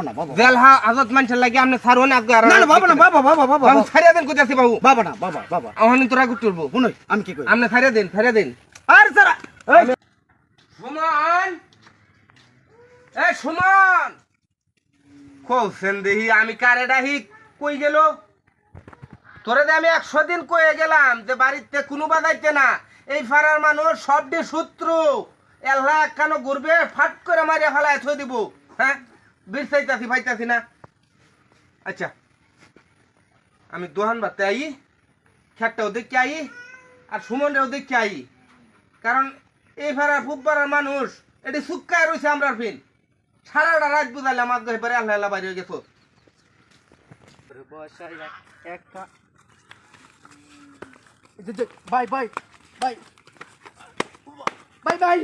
না বাবা জেল হাজত মানুষের লাগে আপনি ছাড়ো না আজকে না বাবা না বাবা বাবা বাবা বাবু ছাড়িয়ে দেন কোথায় বাবু বাবা না বাবা বাবা ওখানে তোরা গুট তুলবো শুনুন আমি কি কই আপনি ছাড়িয়ে দেন আর সারা সুমন এই সুমন কৌছেন দেহি আমি কারে ডাহি কই গেল তোরে আমি 100 দিন কয়ে গেলাম যে বাড়িতে কোনো বাজাইতে না এই ফারার মানুষ সবটি সূত্র এল্লা কেন ঘুরবে ফাট করে মারিয়া ফেলায় থই দিব হ্যাঁ বিরসাইতাছি ভাইতাছি না আচ্ছা আমি দোহান বাতে আই খেটটাও দেখে আই আর সুমনরাও দেখে আই কারণ এই ফারার ফুটপাড়ার মানুষ এটি সুক্কায় রয়েছে আমরা ফিন সারাটা রাত বুঝাইলাম আজ এবারে আল্লাহ আল্লাহ বাইরে গেছো একটা ভাই ভাই ভাই ভাই ভাই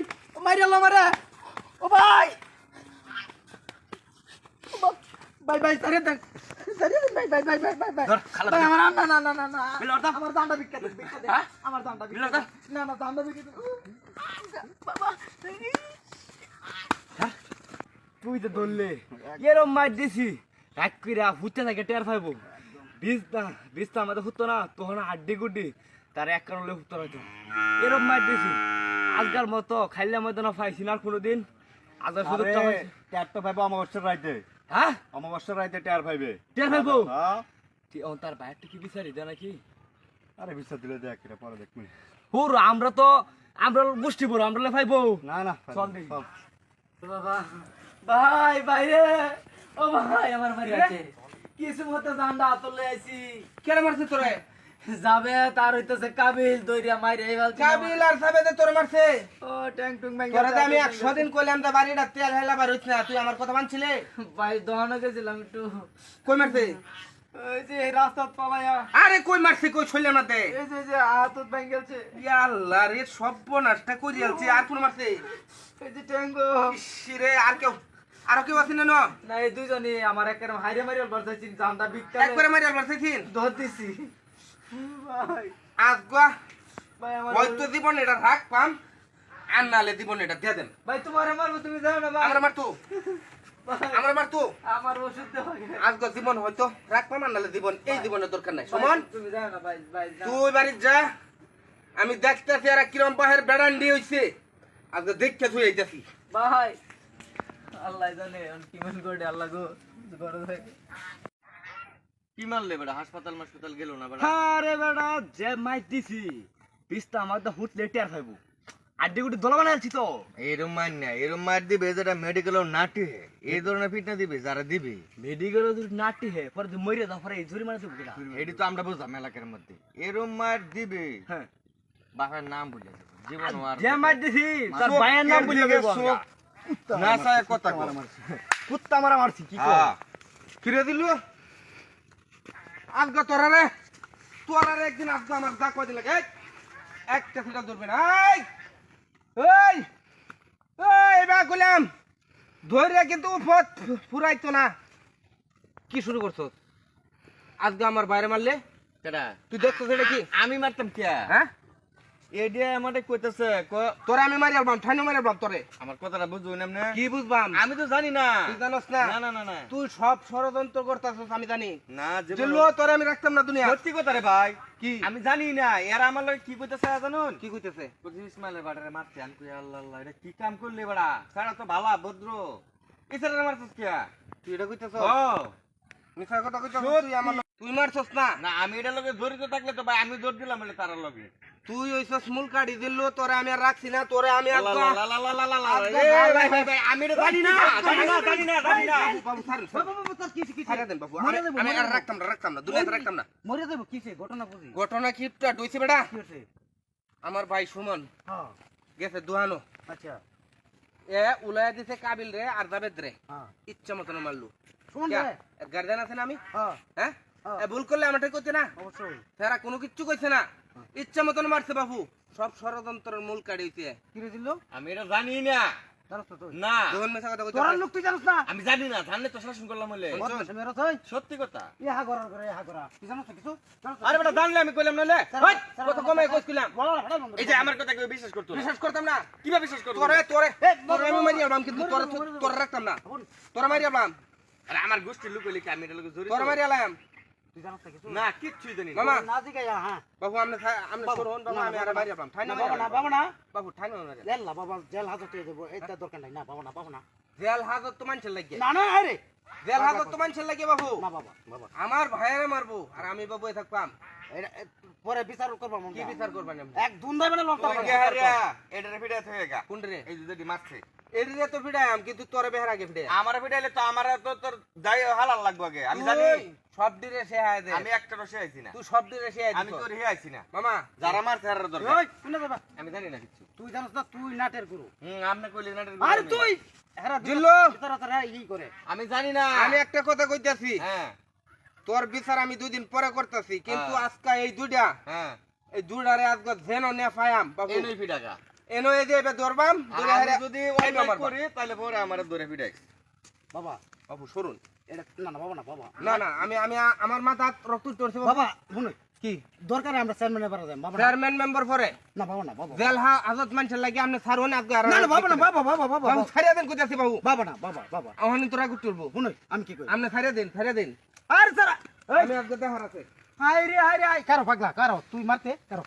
মারি আল্লাহ মারা ও ভাই ভাই ভাই সারে দেখ সারে ভাই ভাই ভাই ভাই ভাই ভাই ভাই আমার না না না না না আমার দান্ডা বিক্কা দে আমার দান্ডা বিক্কা দে না না দান্ডা বিক্কা দে বাবা তুই তো ধরলে এরম মার দিছি এক কইরা ফুটতে থাকে টের পাইবো বিছটা আমাদের ফুটতো না তখন হাড্ডি গুড্ডি তার এক কারণে ফুটতো হয়তো এরম মার দিছি আজকাল মতো খাইলে মতো না পাইছি না কোনোদিন আজকাল শুধু টেরটা পাইবো অমাবস্যার রাইতে হ্যাঁ অমাবস্যার রাইতে টের পাইবে টের পাইবো হ্যাঁ তার বাইরটা কি বিচারি দেয় নাকি আরে বিশ্বাস দিলে দেখ এটা পরে দেখবি হুর আমরা গোষ্ঠী বড় আমরা পাইবো না না চল দেখি বাবা ভাই বাইরে ও ভাই আমার বাড়ি আছে কিছু মতো জান্ডা আতলে আইছি কেন মারছে তোরে যাবে তার হইতেছে কাবিল দইরা মাইরে এইবার কাবিল আর সাবেদে তোরে মারছে ও ট্যাং টুং ব্যাং তোরে আমি 100 দিন কইলাম তা বাড়িটা তেল হেলা বার হইছ না তুই আমার কথা মানছিলে ভাই দহনে গেছিলাম একটু কই মারছে ওই যে রাস্তা পালায়া আরে কই মারছে কই ছইলে না দে এই যে হাতত ব্যাং গেছে ইয়া আল্লাহ রে সর্বনাশটা করি আলছে আর কোন মারছে এই যে ট্যাঙ্গো রে আর কেউ আছে না না এই দুইজনই আমার একবার হাইরে মারিয়াল বারছাইছি জানটা বিকতে একবারে মারি আলবার চাইছিন ধর দিছি ভাই আজগা ভাই আমার হয়তো জীবন এটা রাখ পাম আর নালে জীবন এটা দিয়ে দেন ভাই তোমারে মারবো তুমি জানো না ভাই আমরা মারতো আমরা মারতো আমার ওষুধ দেওয়া আজগা জীবন হয়তো রাখ পাম আর নালে জীবন এই জীবনের দরকার নাই সমান তুমি জানো না ভাই ভাই তুই বাড়ি যা আমি দেখতেছি আর কিরম বাহের বেড়ান্ডি হইছে আজকে দেখতে তুই আইতাছি ভাই আল্লাহ জানে কি মন করে আল্লাহ গো বড় ভাই কি মারলে বেটা হাসপাতাল গেল না বেটা আরে বেটা যে মাইট দিছি পিস্তা আমার তো হুট লেটার হইব আড্ডি গুটি দলা বানাইছি তো এরম মার দিবে যেটা মেডিকেলও নাটি হে এই ধরনের ফিটনা দিবে যারা দিবে মেডিকেল যদি নাটি হে পরে যদি মরে দাও পরে জুরি মারা দেব কিনা এটি তো আমরা বুঝলাম এলাকার মধ্যে এরম মার দিবে হ্যাঁ বাবার নাম ভুলে যাবে জীবন আর যে মাইট দিছি তার ভাইয়ের নাম ভুলে গেব না সায় কথা কো কুত্তা মারা মারছি কি কর ফিরে দিল আজকে তোরা একদিন আজকে আমার যা কয় দিলে একটা সেটা ধরবে না এই বা কইলাম ধরে কিন্তু ফুরাইতো না কি শুরু করছো আজকে আমার বাইরে মারলে কেডা তুই দেখছো সেটা কি আমি মারতাম কে হ্যাঁ এডিয়া আমারে কইতাছে তোরে আমি মারি আলবাম ঠাইনো মারি আলবাম তোরে আমার কথাটা বুঝুন এমনে কি বুঝবাম আমি তো জানি না তুই জানোস না না না না না তুই সব ষড়যন্ত্র করতাছস আমি জানি না জিল্লু তোরে আমি রাখতাম না দুনিয়া সত্যি কথা রে ভাই কি আমি জানি না এরা আমার লগে কি কইতাছে জানুন কি কইতেছে ইসমাইলের বাড়ারে মারতে আমি কই আল্লাহ আল্লাহ এটা কি কাম করলি বড়া সারা তো ভালা ভদ্র এছাড়া মারছস কি তুই এটা কইতেছ ও মিছা কথা কইতেছ তুই আমার তুই মারছস না না আমি এটা লগে জড়িত থাকলে তো ভাই আমি জোর দিলাম বলে তার লগে তুই ওইসব মূল কাটি দিল তোরে আমি আর রাখছি না তোরে আমি আর আমি এটা জানি না বাবু ছাড়েন ছাড়া দেন বাবু আমি আর রাখতাম না দুনিয়াতে রাখতাম না মরে দেব কিসে ঘটনা বুঝি ঘটনা কিটা ডইছে বেটা কি হইছে আমার ভাই সুমন হ্যাঁ গেছে দুহানো আচ্ছা এ উলায়া দিছে কাবিল রে আর জাবেদ রে হ্যাঁ ইচ্ছা মতন মারলু শুন রে গার্ডিয়ান আছে না আমি হ্যাঁ হ্যাঁ এ ভুল করলে আমারটা কইতে না অবশ্যই ফেরা কোনো কিচ্ছু কইছে না ইচ্ছা মতন মারছে বাবু সব ষড়যন্ত্রের মূল কাটি হইছে কি রে দিল আমি এটা জানি না জানোস তো তুই না যখন মেশা কথা কইতে তোর লোক তুই জানোস না আমি জানি না জানলে তো শাসন করলাম বলে বদমাশ মেরো তুই সত্যি কথা ইহা করার করে ইহা করা তুই জানোস তো কিছু জানোস আরে বেটা জানলে আমি কইলাম নলে কত কমে কইছিলাম এই যে আমার কথা কেউ বিশ্বাস করতো না বিশ্বাস করতাম না কিভাবে বিশ্বাস করবো তোরে আমি মারি আলবাম কিন্তু তোরে রাখতাম না তোরে মারি আলবাম আরে আমার গোষ্ঠীর লোক হইলে কি আমি এটা লোক জড়িত তোর মারি আলাম তুই জানাস না কিছু না কিচ্ছুই জানি না মামা না জিগাইয়া হ্যাঁ বাবু আমনে আমনে সরুন বাবু আমি আর বাইরে আপলাম ঠাই না বাবা না বাবু ঠাই না জেল্লা বাবা জেল হাজতে দেবো এটা দরকার নাই না বাবা না জেল হাজত তো মানুষের লাগে না না আরে জেল হাজত তো মানুষের লাগে বাবু না বাবা আমার ভাইয়ারে মারবো আর আমি বাবু এ থাকবাম পরে বিচার করবো কি বিচার করবেন আপনি এক দুন্দাই মানে লঙ্কা তুই গেহারিয়া এটারে ফিডাই থেকে গা কোন রে এই যদি মারছে এদিকে তো ফিডাইম কিন্তু তোরে বেহার আগে ফিডাই আমার ফিডাইলে তো আমার তো তোর যাই হালাল লাগবে আগে আমি জানি সব দিনে সে হায় দে আমি একটা রসে আইছি না তুই সব দিনে সে আমি তোর হে আইছি না মামা যারা মারছে আর দরকার ওই শুনে যাবা আমি জানি না কিছু তুই জানাস না তুই নাটের গুরু আপনি কইলে না আরে তুই হেরা জিল্লু! তারা ই করে আমি জানি না আমি একটা কথা কইতাছি হ্যাঁ তোর বিচার আমি 2 দিন পরে করতেছি কিন্তু হ্যাঁ। আজকে এই দুইটা হ্যাঁ এই দুইটারে আজকে যেন নে ফায়াম বাবু এই নই ফিডাকা এনো এই যে এবে ধরবাম ধরে আমি হেরে যদি খাইবে অন্যায় আমার করি তাহলে পরে আমার ধরে ফিডাই বাবা বাবু সরুন এটা না বাবা না আমি আমার মাথা রক্ত উঠছে বাবা শুনে কি দরকার আমরা চেয়ারম্যানের বাড়া যাই বাবা না। চেয়ারম্যান মেম্বার পরে না বাবা জেল হাজত মানুষের লাগে আপনি ছাড়ুন আজকে আর না বাবা বাবু ছাড়িয়ে দেন কইতাছি বাবু বাবা ওখানে তোরা গুট তুলবো শুনে আমি কি করি আপনি ছাড়িয়ে দেন আরে সারা আমি আজকে দেখার আছে হাই রে কারো পাগলা কারো তুই মারতে কারো